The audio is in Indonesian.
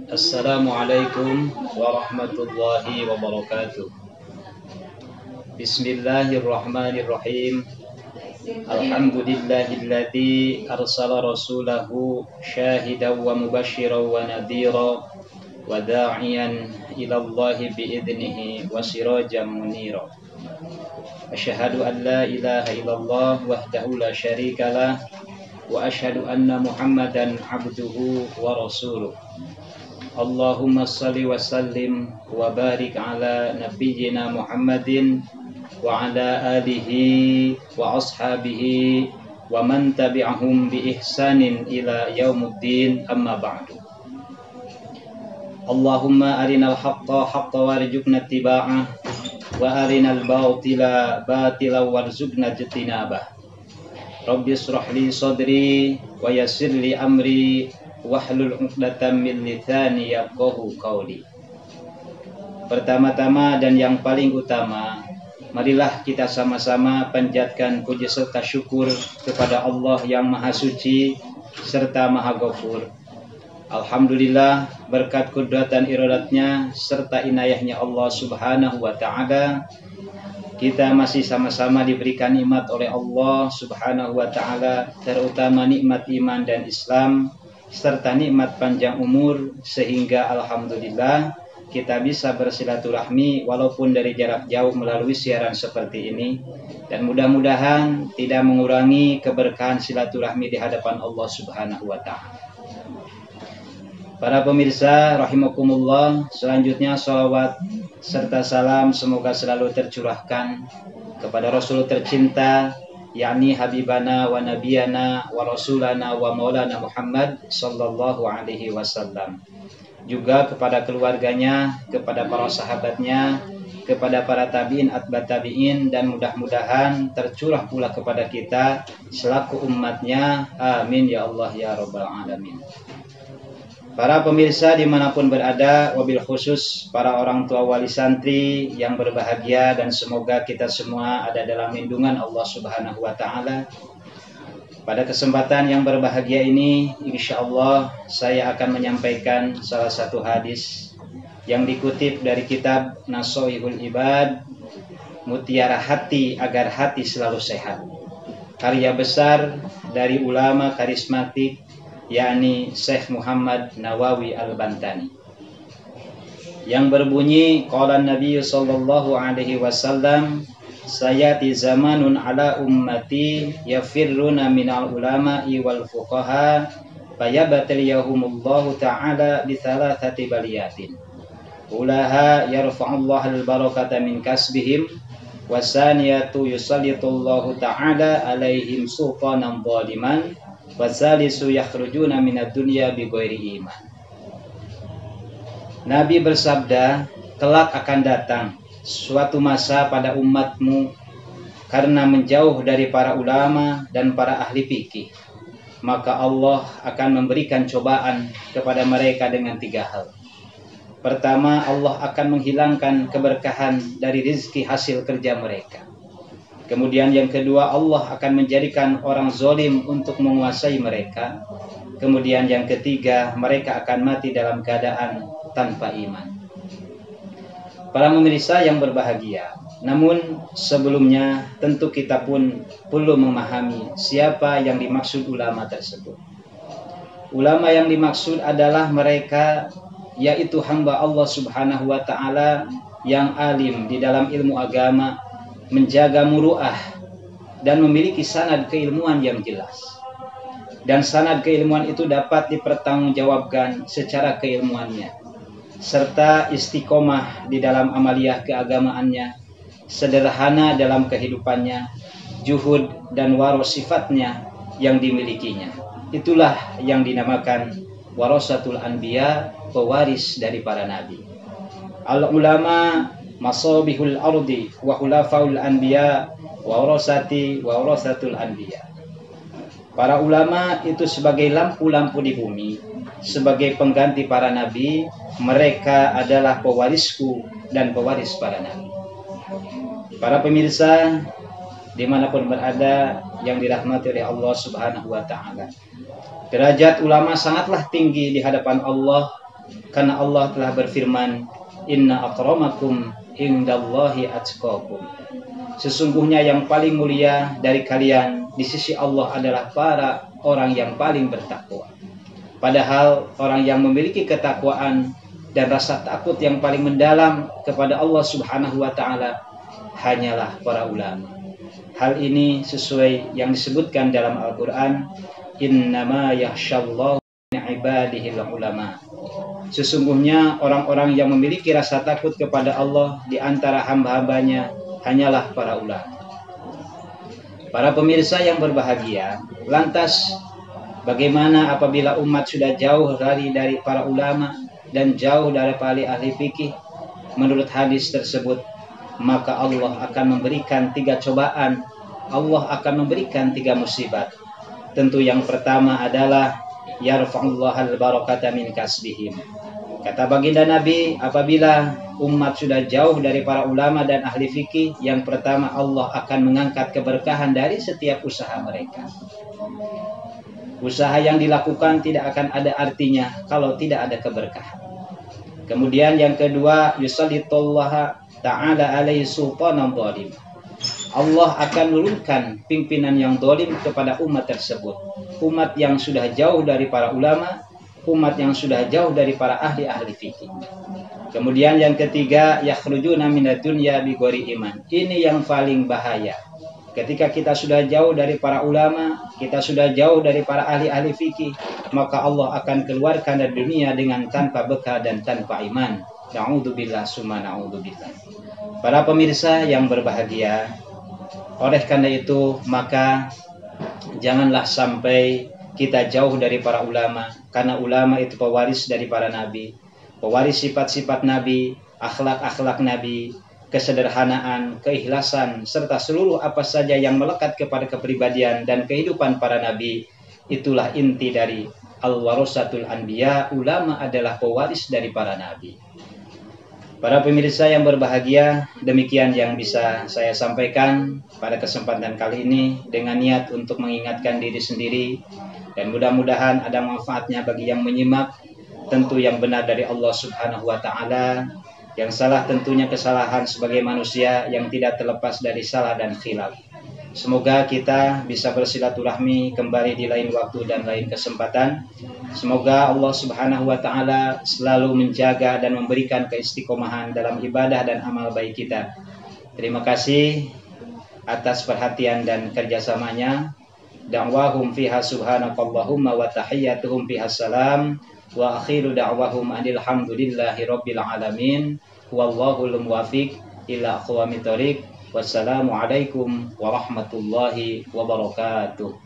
Assalamualaikum warahmatullahi wabarakatuh. Bismillahirrahmanirrahim. Alhamdulillahilladzi arsala rasulahu syahidan wa mubasysyiran wa nadhira wa da'iyan ila Allahi bi'idnihi wa sirajan munira. Asyhadu an la ilaha illallah wahdahu la syarikalah wa asyhadu anna Muhammadan abduhu wa rasuluh. Allahumma salli wa sallim wa barik ala nabiyyina Muhammadin wa ala alihi wa ashabihi wa man tabi'ahum bi ihsanin ila yaumuddin, amma ba'du. Allahumma arinal haqqa haqqa warzuqna ittiba'ah wa arinal batila batila warzuqna ijtinabah. Rabbi ishrah li sadri wa yassir li amri wahlul 'uqdatam min lisani yafqahu qawli. Pertama-tama dan yang paling utama, marilah kita sama-sama panjatkan puji serta syukur kepada Allah yang Maha Suci serta Maha Ghafur. Alhamdulillah, berkat kudratan iradatnya serta inayahnya Allah Subhanahu wa ta'ala, kita masih sama-sama diberikan nikmat oleh Allah Subhanahu wa ta'ala, terutama nikmat iman dan Islam serta nikmat panjang umur, sehingga alhamdulillah kita bisa bersilaturahmi walaupun dari jarak jauh melalui siaran seperti ini, dan mudah-mudahan tidak mengurangi keberkahan silaturahmi di hadapan Allah Subhanahu wa ta'ala. Para pemirsa rahimakumullah, selanjutnya sholawat serta salam semoga selalu tercurahkan kepada Rasul tercinta, yakni Habibana wa Nabiyana wa Rasulana wa Maulana Muhammad sallallahu alaihi wasallam. Juga kepada keluarganya, kepada para sahabatnya, kepada para tabi'in, atba tabi'in, dan mudah-mudahan tercurah pula kepada kita selaku umatnya. Amin ya Allah ya Rabbal Alamin. Para pemirsa dimanapun berada, wabil khusus para orang tua wali santri yang berbahagia, dan semoga kita semua ada dalam lindungan Allah Subhanahu wa ta'ala. Pada kesempatan yang berbahagia ini, insya Allah saya akan menyampaikan salah satu hadis yang dikutip dari kitab Nashihul Ibad, Mutiara Hati Agar Hati Selalu Sehat, karya besar dari ulama karismatik, yakni Syekh Muhammad Nawawi Al-Bantani, yang berbunyi qala Nabi sallallahu alaihi wasallam, sayati zamanun ala ummati yafirruna minal ulama'i wal fuqaha fayabataliyahumullahu ta'ala bi thalathati baliyatin ulaha yarfa'ullahu al-barakata min kasbihim wasaniyatu yusallitullahu ta'ala alaihim sultanan zaliman wasalisu yakhrujuna minad dunya bi ghairi iman. Nabi bersabda, kelak akan datang suatu masa pada umatmu karena menjauh dari para ulama dan para ahli fikih, maka Allah akan memberikan cobaan kepada mereka dengan tiga hal. Pertama, Allah akan menghilangkan keberkahan dari rezeki hasil kerja mereka. Kemudian yang kedua, Allah akan menjadikan orang zalim untuk menguasai mereka. Kemudian yang ketiga, mereka akan mati dalam keadaan tanpa iman. Para pemirsa yang berbahagia, namun sebelumnya tentu kita pun perlu memahami siapa yang dimaksud ulama tersebut. Ulama yang dimaksud adalah mereka, yaitu hamba Allah Subhanahu wa ta'ala yang alim di dalam ilmu agama, menjaga muru'ah, dan memiliki sanad keilmuan yang jelas. Dan sanad keilmuan itu dapat dipertanggungjawabkan secara keilmuannya, serta istiqomah di dalam amaliyah keagamaannya, sederhana dalam kehidupannya, juhud dan waros sifatnya yang dimilikinya. Itulah yang dinamakan warasatul anbiya, pewaris dari para nabi. Al-ulama masabihul ardi wa khulafaul anbiya wa warasatul anbiya. Para ulama itu sebagai lampu-lampu di bumi, sebagai pengganti para nabi. Mereka adalah pewarisku dan pewaris para nabi. Para pemirsa dimanapun berada yang dirahmati oleh Allah Subhanahu wa ta'ala, derajat ulama sangatlah tinggi di hadapan Allah Karena Allah telah berfirman, inna akramakum indallahi atqakum. Sesungguhnya yang paling mulia dari kalian di sisi Allah adalah para orang yang paling bertakwa. Padahal orang yang memiliki ketakwaan dan rasa takut yang paling mendalam kepada Allah Subhanahu wa taala hanyalah para ulama. Hal ini sesuai yang disebutkan dalam Al-Qur'an, innama yakhshallahu min ibadihil ulama. Sesungguhnya orang-orang yang memiliki rasa takut kepada Allah di antara hamba-hambanya hanyalah para ulama. Para pemirsa yang berbahagia, lantas bagaimana apabila umat sudah jauh dari para ulama dan jauh dari para ahli fikih? Menurut hadis tersebut, maka Allah akan memberikan 3 cobaan, Allah akan memberikan 3 musibat. Tentu yang pertama adalah yarfa'ullahal barakata min kasbihim. Kata baginda Nabi, apabila umat sudah jauh dari para ulama dan ahli fikih, yang pertama Allah akan mengangkat keberkahan dari setiap usaha mereka. Usaha yang dilakukan tidak akan ada artinya kalau tidak ada keberkahan. Kemudian yang kedua, yusallitullaha ta'ala alaihi sultanan dhalim. Allah akan menurunkan pimpinan yang dhalim kepada umat tersebut. Umat yang sudah jauh dari para ulama, umat yang sudah jauh dari para ahli-ahli fikih. Kemudian yang ketiga, yakhrujuna minad dunya bighairi iman. Ini yang paling bahaya. Ketika kita sudah jauh dari para ulama, kita sudah jauh dari para ahli-ahli fikih, maka Allah akan keluarkan dari dunia dengan tanpa bekal dan tanpa iman. Na'udzubillah summa na'udzubillah. Para pemirsa yang berbahagia, oleh karena itu maka janganlah sampai kita jauh dari para ulama, karena ulama itu pewaris dari para nabi, pewaris sifat-sifat nabi, akhlak-akhlak nabi, kesederhanaan, keikhlasan, serta seluruh apa saja yang melekat kepada kepribadian dan kehidupan para nabi. Itulah inti dari al-warasatul anbiya, ulama adalah pewaris dari para nabi. Para pemirsa yang berbahagia, demikian yang bisa saya sampaikan pada kesempatan kali ini dengan niat untuk mengingatkan diri sendiri, dan mudah-mudahan ada manfaatnya bagi yang menyimak. Tentu yang benar dari Allah Subhanahu wa taala, yang salah tentunya kesalahan sebagai manusia yang tidak terlepas dari salah dan khilaf. Semoga kita bisa bersilaturahmi kembali di lain waktu dan lain kesempatan. Semoga Allah Subhanahu wa taala selalu menjaga dan memberikan keistiqomahan dalam ibadah dan amal baik kita. Terima kasih atas perhatian dan kerjasamanya. Da'wahum fiha subhanakallahumma wa tahiyyatuhum fiha salam wa akhiru da'wahum alhamdulillahi rabbil alamin. Wallahul muwafiq ila aqwamit thoriq. Wassalamualaikum warahmatullahi wabarakatuh.